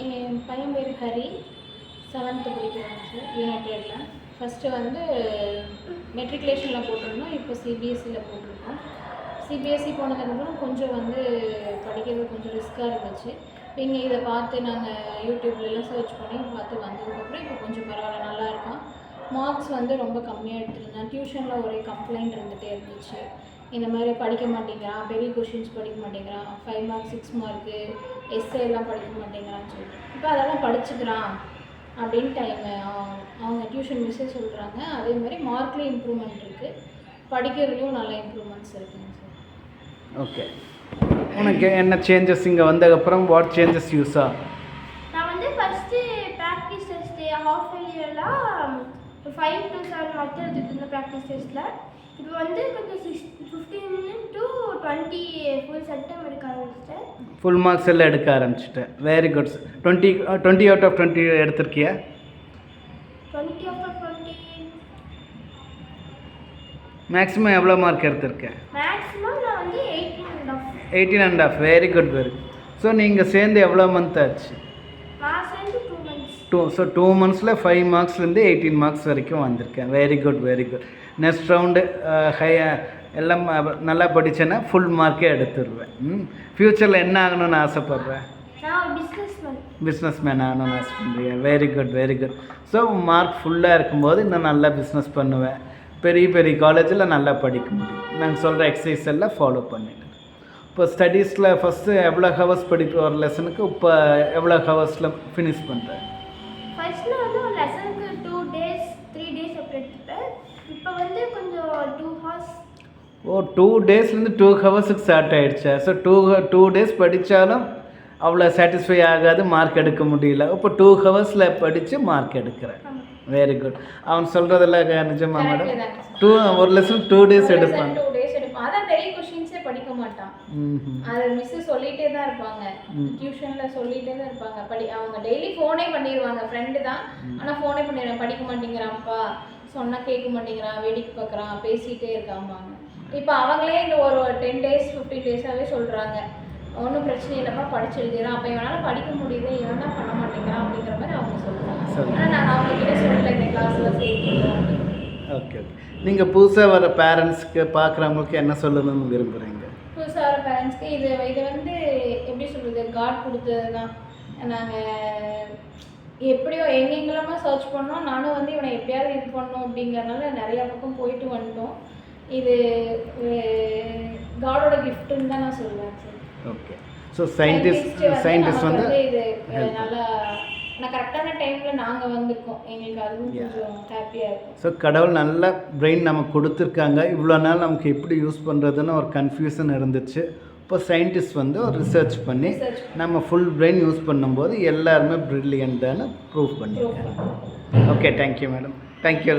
என் பையன் பேர் ஹரி, 7th படிக்கிறாங்க சார். யுனைடெடில் ஃபஸ்ட்டு வந்து மெட்ரிகுலேஷனில் போட்டிருந்தோம். இப்போ சிபிஎஸ்சியில் போட்டிருக்கோம். சிபிஎஸ்சி போனதுக்கப்புறம் கொஞ்சம் வந்து படிக்கிறது கொஞ்சம் ரிஸ்க்காக இருந்துச்சு. இங்கே இதை பார்த்து நாங்கள் யூடியூப்லலாம் சர்ச் பண்ணி பார்த்து வந்ததுக்கப்புறம் இப்போ கொஞ்சம் பரவாயில்ல, நல்லா இருக்கான். மார்க்ஸ் வந்து ரொம்ப கம்மியாக எடுத்துருந்தேன். டியூஷனில் ஒரே கம்ப்ளைண்ட் இருந்துகிட்டே இருந்துச்சு. இந்த மாதிரி படிக்க மாட்டேங்கிறான், பெரிய கொஷின்ஸ் படிக்க மாட்டேங்கிறான், 5 மார்க் 6 மார்க்கு எஸ்ஏ எல்லாம் படிக்க மாட்டேங்கிறான்னு சொல்லிட்டு இப்போ அதெல்லாம் படிச்சுக்கிறான் அப்படின்ட்டு அவங்க டியூஷன் மிஸ்ஸே சொல்கிறாங்க. அதே மாதிரி மார்க்லேயும் இம்ப்ரூவ்மெண்ட் இருக்குது, படிக்கிறதுலையும் நல்ல இம்ப்ரூவ்மெண்ட்ஸ் இருக்குங்க சார். ஓகே, உனக்கு என்ன சேஞ்சஸ் இங்கே வந்ததுக்கப்புறம் வாட் சேஞ்சஸ் யூஸா? நான் வந்து ஃபஸ்ட்டு ப்ராக்டிஸ் டெஸ்ட்டு ஹாஃப் இயர்லாம் 5 to 7 மார்க் எடுத்துகிட்டு இருந்தேன் ப்ராக்டிஸ் டெஸ்ட்டில். இப்போ வந்து கொஞ்சம் 15 to 20 ஃபுல் செட்டம் எடுக்க ஆரம்பிச்சிட்டேன். ஃபுல் மார்க்ஸ் எல்லாம் எடுக்க ஆரம்பிச்சிட்டேன். Very good. 20 out of 20 எடுத்திருக்கியா? 20 out of 20 maximum எவ்வளோ மார்க் எடுத்திருக்கேன்? மேக்ஸிமம் நான் வந்து 18.5. Very good, very good. So நீங்கள் சேர்ந்து எவ்வளோ மந்த் ஆச்சு? நான் சேர்ந்து 2 months. ஸோ 2 monthsல 5 மார்க்ஸ்லேருந்து 18 மார்க்ஸ் வரைக்கும் வந்திருக்கேன். Very good, very good. Next round எல்லாம் நல்லா படித்தேன்னா ஃபுல் மார்க்கே எடுத்துருவேன். ஃப்யூச்சரில் என்ன ஆகணும்னு ஆசைப்பட்றேன்? நான் பிஸ்னஸ் மேன் ஆகணும்னு ஆசைப்படுறேன். Very good, very good. So mark ஃபுல்லாக இருக்கும்போது இன்னும் நல்லா பிஸ்னஸ் பண்ணுவேன். பெரிய பெரிய காலேஜில் நல்லா படிக்க முடியும். நாங்கள் சொல்கிற எக்ஸசைஸ் எல்லாம் ஃபாலோ பண்ணிவிட்டு இப்போ ஸ்டடீஸில் ஃபஸ்ட்டு எவ்வளோ ஹவர்ஸ் படிப்பு ஒரு லெசனுக்கு, இப்போ எவ்வளோ ஹவர்ஸில் ஃபினிஷ் பண்ணுறேன்? ஃபர்ஸ்ட்ல வந்து ஒரு லெசனுக்கு 2 days 3 days அப்படி எடுத்துப்பேன். இப்போ வந்து கொஞ்சம் 2 hours. 2 daysலேருந்து 2 ஹவர்ஸுக்கு ஸ்டார்ட் ஆகிடுச்சா? ஸோ 2 days படித்தாலும் அவ்வளோ சாட்டிஸ்ஃபை ஆகாது, மார்க் எடுக்க முடியல. இப்போ 2 ஹவர்ஸில் படித்து மார்க் எடுக்கிறேன். Very good. அவன் சொல்கிறதெல்லாம் நிஜமா மேடம்? ஒரு லெசன் 2 days எடுப்பான். அதான் பெரிய கொஷின்ஸே படிக்க மாட்டான். அது மிஸ் சொல்லிட்டே தான் இருப்பாங்க, டியூஷனில் சொல்லிட்டே தான் இருப்பாங்க. அவங்க டெய்லி ஃபோனே பண்ணிடுவாங்க, ஃப்ரெண்டு தான், ஆனால் ஃபோனே பண்ணிடுவாங்க. படிக்க மாட்டேங்கிறான்ப்பா, சொன்னால் கேட்க மாட்டேங்கிறான், வேடிக்கை பார்க்குறான், பேசிகிட்டே இருக்காம்பாங்க. இப்போ அவங்களே இந்த ஒரு 10 days 15 days சொல்கிறாங்க, ஒன்றும் பிரச்சனை இல்லைப்பா, படிச்சு எழுதிடுறான். அப்போ இவனால் படிக்க முடியுது, இவன் தான் பண்ண மாட்டேங்கிறான் அப்படிங்கிற மாதிரி அவங்க சொல்கிறாங்க. ஆனால் நான் அவங்ககிட்ட சொல்லலை இந்த கிளாஸில் சேர்த்துக்கிறோம். Okay, okay. நீங்கள் புதுசாக வர பேரண்ட்ஸ்க்கு பார்க்குறவங்களுக்கு என்ன சொல்லணும்னு விரும்புகிறீங்க? புதுசாக வர பேரண்ட்ஸ்க்கு இது வந்து எப்படி சொல்கிறது, காட் கொடுத்தது தான். நாங்கள் எப்படியோ எங்கெங்கெல்லாமா சர்ச் பண்ணோம். நானும் வந்து இவனை எப்படியாவது இது பண்ணோம் அப்படிங்கிறதுனால நிறையா பக்கம் போயிட்டு வந்துட்டோம். இது காடோட கிஃப்ட்டுன்னு தான் நான் சொல்லுவேன் சார். ஓகே. ஸோ சயின்டிஸ்ட் வந்து இது நல்லா நான் கரெக்டான டைமில் நாங்கள் வந்திருக்கோம், எங்களுக்கு அதுவும் கொஞ்சம் ஹாப்பியாக இருக்கும். ஸோ கடவுள் நல்ல பிரெயின் நமக்கு கொடுத்துருக்காங்க. இவ்வளோ நாள் நமக்கு எப்படி யூஸ் பண்ணுறதுன்னு ஒரு கன்ஃபியூஷன் இருந்துச்சு. இப்போ சயின்டிஸ்ட் வந்து ஒரு ரிசர்ச் பண்ணி நம்ம ஃபுல் பிரெயின் யூஸ் பண்ணும்போது எல்லாருமே ப்ரில்லியண்ட்டான ப்ரூவ் பண்ணியிருக்காங்க. Okay, thank you madam. தேங்க்யூ.